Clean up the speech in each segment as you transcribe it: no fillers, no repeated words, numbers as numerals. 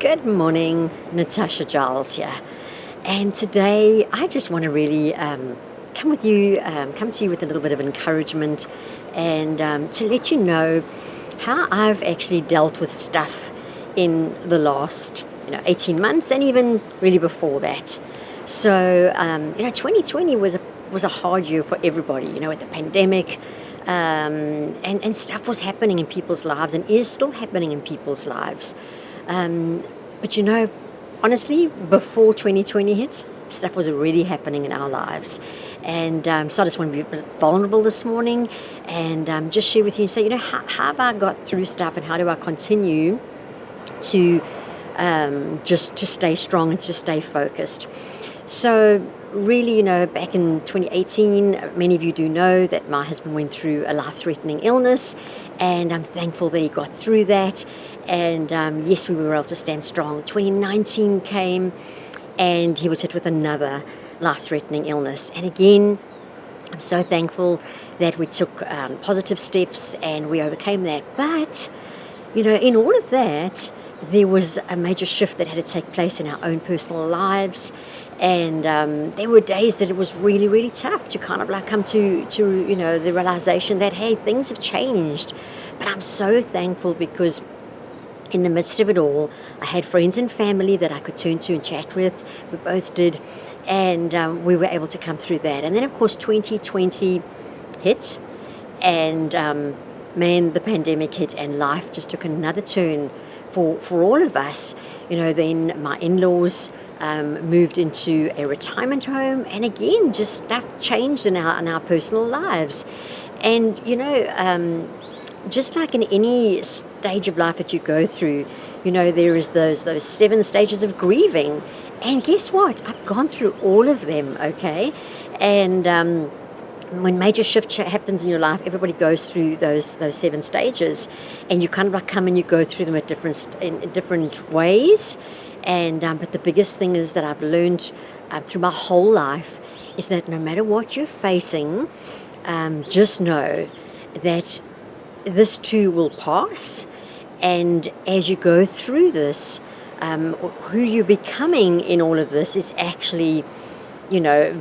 Good morning, Natasha Giles here. And today I just want to really come to you with a little bit of encouragement and to let you know how I've actually dealt with stuff in the last 18 months and even really before that. So 2020 was a hard year for everybody. With the pandemic, and stuff was happening in people's lives and is still happening in people's lives. But honestly, before 2020 hit, stuff was already happening in our lives. And so I just want to be a bit vulnerable this morning and just share with you and say, how have I got through stuff and how do I continue to just to stay strong and to stay focused. So really, back in 2018, many of you do know that my husband went through a life-threatening illness, and I'm thankful that he got through that. And yes, we were able to stand strong. 2019 came, and he was hit with another life-threatening illness. And again, I'm so thankful that we took positive steps and we overcame that. But, in all of that, there was a major shift that had to take place in our own personal lives. And there were days that it was really, really tough to kind of come to the realization that, hey, things have changed. But I'm so thankful because in the midst of it all, I had friends and family that I could turn to and chat with. We both did. And we were able to come through that. And then, of course, 2020 hit. And, the pandemic hit and life just took another turn for all of us. Then my in-laws moved into a retirement home, and again, just stuff changed in our personal lives. And just like in any stage of life that you go through, there is those 7 stages of grieving. And guess what? I've gone through all of them, okay? And when major shift happens in your life, everybody goes through those 7 stages, and you kind of come and you go through them in different ways. And but the biggest thing is that I've learned through my whole life is that no matter what you're facing, just know that this too will pass. And as you go through this, who you're becoming in all of this is actually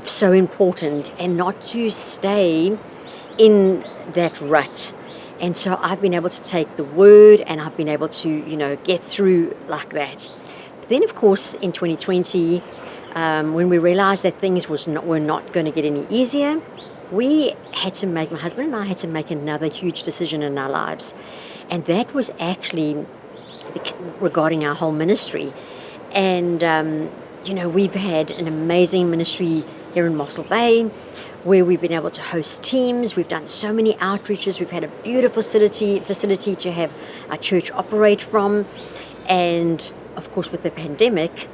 so important, and not to stay in that rut. And so I've been able to take the word and I've been able to, get through like that. But then, of course, in 2020, when we realized that things were not going to get any easier, my husband and I had to make another huge decision in our lives. And that was actually regarding our whole ministry. And, we've had an amazing ministry here in Mossel Bay where we've been able to host teams. We've done so many outreaches. We've had a beautiful facility to have our church operate from. And, of course, with the pandemic,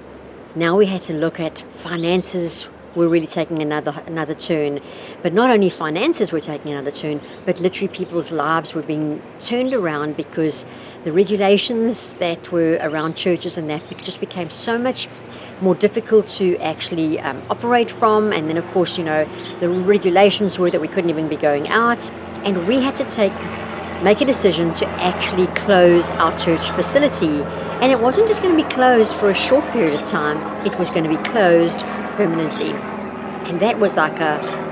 now we had to look at finances. We're really taking another turn. But not only finances were taking another turn, but literally people's lives were being turned around because the regulations that were around churches and that just became so much more difficult to actually operate from. And then, of course, the regulations were that we couldn't even be going out. And we had to make a decision to actually close our church facility. And it wasn't just going to be closed for a short period of time. It was going to be closed permanently. And that was like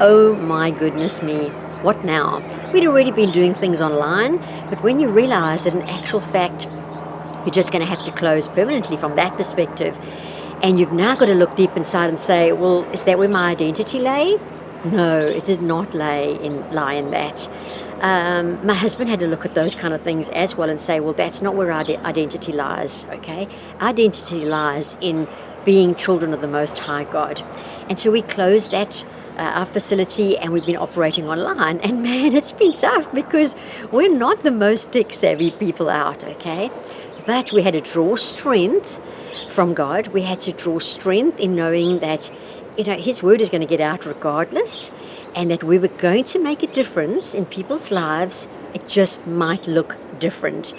oh my goodness me, what now? We'd already been doing things online, but when you realize that in actual fact, you're just going to have to close permanently from that perspective, and you've now got to look deep inside and say, well, is that where my identity lay? No, it did not lie in that. My husband had to look at those kind of things as well and say, well, that's not where our identity lies, okay? Our identity lies in being children of the Most High God. And so we closed that our facility, and we've been operating online. And man, it's been tough because we're not the most tech-savvy people out, okay? But we had to draw strength from God. We had to draw strength in knowing that, His word is going to get out regardless, and that we were going to make a difference in people's lives. It just might look different.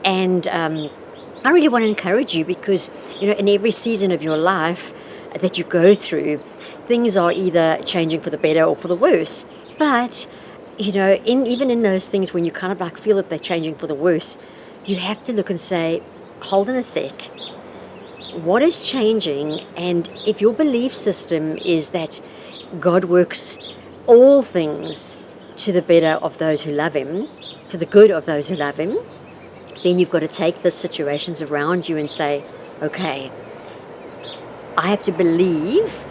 And I really want to encourage you because, in every season of your life that you go through, things are either changing for the better or for the worse. But, even in those things when you kind of feel that they're changing for the worse, you have to look and say, hold on a sec. what is changing, and if your belief system is that God works all things to the better of those who love Him, to the good of those who love Him, then you've got to take the situations around you and say, okay, I have to believe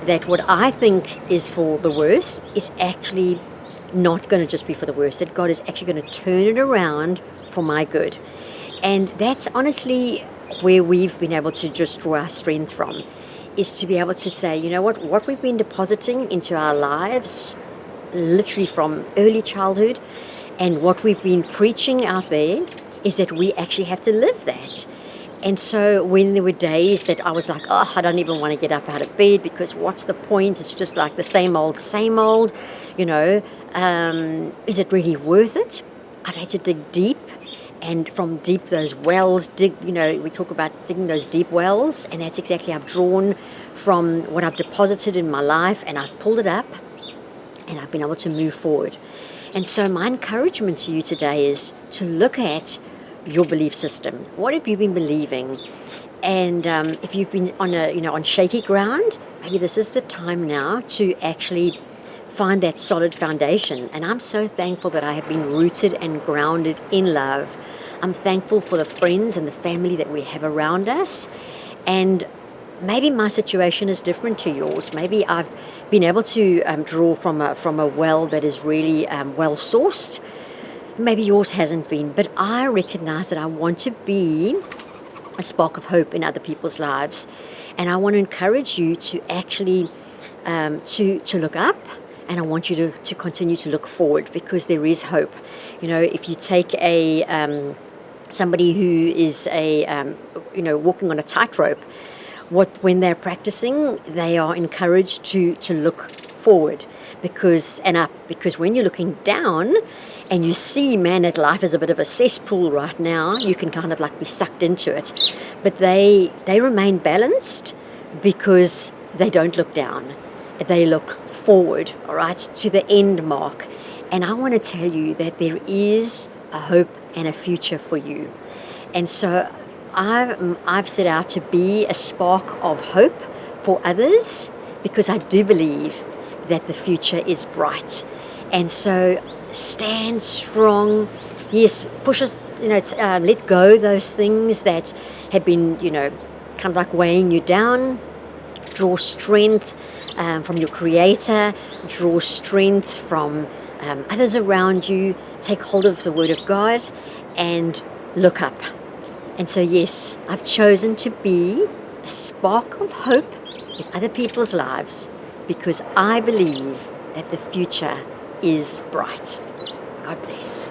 that what I think is for the worst is actually not going to just be for the worst, that God is actually going to turn it around for my good. And that's honestly where we've been able to just draw our strength from, is to be able to say, you know what we've been depositing into our lives, literally from early childhood, and what we've been preaching out there is that we actually have to live that. And so when there were days that I was like, oh, I don't even want to get up out of bed because what's the point? It's just like the same old, you know, is it really worth it? I've had to dig deep, and from deep those wells, we talk about digging those deep wells, and that's exactly I've drawn from what I've deposited in my life, and I've pulled it up, and I've been able to move forward. And so my encouragement to you today is to look at your belief system. What have you been believing? And if you've been on shaky ground, maybe this is the time now to actually find that solid foundation. And I'm so thankful that I have been rooted and grounded in love. I'm thankful for the friends and the family that we have around us. And maybe my situation is different to yours. Maybe I've been able to draw from a well that is really well sourced. Maybe yours hasn't been, but I recognize that I want to be a spark of hope in other people's lives, and I want to encourage you to actually to look up, and I want you to continue to look forward, because there is hope. You know, if you take somebody who is walking on a tightrope, when they're practicing, they are encouraged to look forward and up, because when you're looking down and you see, man, that life is a bit of a cesspool right now, you can kind of like be sucked into it. But they remain balanced because they don't look down. They look forward, all right, to the end mark. And I want to tell you that there is a hope and a future for you. And so I've set out to be a spark of hope for others, because I do believe that the future is bright. And so stand strong. Yes, push us, let go those things that have been, kind of like weighing you down. Draw strength from your Creator. Draw strength from others around you. Take hold of the Word of God and look up. And so, yes, I've chosen to be a spark of hope in other people's lives, because I believe that the future is bright. God bless.